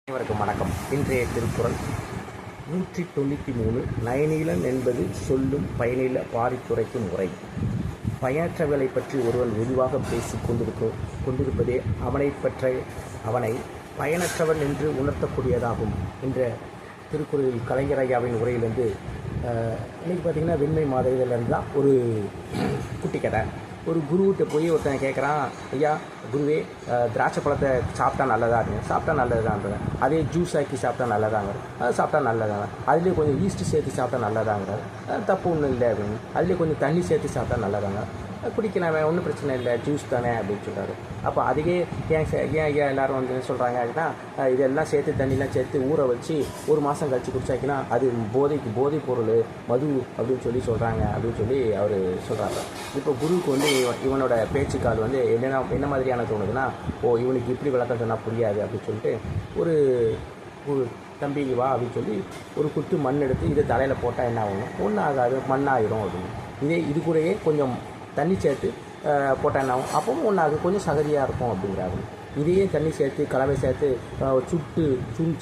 அனைவருக்கும் வணக்கம். இன்றைய திருக்குறள் 193. நயனீலன் என்பது சொல்லும் பயனில பாரித்துரைக்கும் முறை. பயனற்றவர்களை பற்றி ஒருவன் விரிவாக பேசிக் கொண்டிருப்பதே அவனை பயனற்றவன் என்று உணர்த்தக்கூடியதாகும் என்ற திருக்குறளில் கலைஞர் ஐயாவின் உரையிலிருந்து இன்றைக்கி பார்த்திங்கன்னா வெண்மை மாத இதழிலிருந்து தான் ஒரு குட்டி கதை. ஒரு குருவிட்ட போய் ஒருத்தன் கேட்குறான், ஐயா குருவே, திராட்சை பழத்தை சாப்பிட்டா நல்லதா அப்படின்னு. சாப்பிட்டா நல்லதாங்கிறது. அதே ஜூஸ் ஆக்கி சாப்பிட்டா நல்லதாங்கிறது. அது சாப்பிட்டா நல்லதாங்க. அதுலேயே கொஞ்சம் ஈஸ்ட்டு சேர்த்து சாப்பிட்டா நல்லதாங்கிறது. தப்பு ஒன்றும் இல்லை அப்படின்னு. அதுலேயே கொஞ்சம் தண்ணி சேர்த்து சாப்பிட்டா நல்லதாங்க. குடிக்கலாமே, ஒன்றும் பிரச்சனை இல்லை, ஜூஸ் தானே அப்படின்னு சொல்கிறாரு. அப்போ அதுக்கே ஏன் ஐயா எல்லோரும் வந்து சொல்கிறாங்க அப்படின்னா, இதெல்லாம் சேர்த்து தண்ணிலாம் சேர்த்து ஊற வச்சு ஒரு மாதம் கழித்து குடிச்சாக்கினா அது போதை பொருள், மது அப்படின்னு சொல்கிறாங்க அப்படின்னு சொல்லி அவர் சொல்கிறாங்க. இப்போ குருவுக்கு வந்து இவனோட பேச்சுக்கால் வந்து என்ன மாதிரியான தோணுதுன்னா, இவனுக்கு இப்படி விளக்கம் சொன்னால் புரியாது அப்படின்னு சொல்லிட்டு ஒரு தம்பிக்கு வா அப்படின்னு சொல்லி ஒரு குத்து மண் எடுத்து இதை தலையில் போட்டால் என்ன ஆகும்? ஒன்றும் ஆகாது, மண்ணாயிரும் அப்படின்னு. இது கூடயே கொஞ்சம் தண்ணி சேர்த்து போட்டால் என்ன ஆகும்? அப்பவும் ஒன்றாகுது, கொஞ்சம் சகதியாக இருக்கும் அப்படிங்கிறாரு. இதையே தண்ணி சேர்த்து கலவை சேர்த்து சுட்டு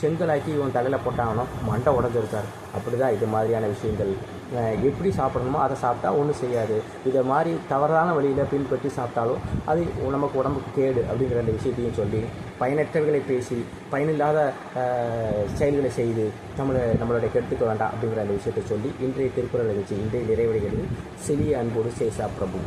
செங்கலாக்கி இவன் தலையில் போட்டாங்கன்னா மண்டை உடஞ்சிருக்காரு. அப்படி தான் இது மாதிரியான விஷயங்கள். எப்படி சாப்பிடணுமோ அதை சாப்பிட்டா ஒன்றும் செய்யாது. இதை மாதிரி தவறான வழியில் பின்பற்றி சாப்பிட்டாலும் அது நமக்கு உடம்புக்கு கேடு அப்படிங்கிற அந்த விஷயத்தையும் சொல்லி, பயனற்றவர்களை பேசி பயனில்லாத செயல்களை செய்து நம்மளுடைய கெடுத்துக்க வேண்டாம் அப்படிங்கிற அந்த விஷயத்தை சொல்லி இன்றைய திருக்குறள் நிகழ்ச்சி இன்றைய நிறைவடைகிறது. செலிய அன்போடு சேஷா பிரபு.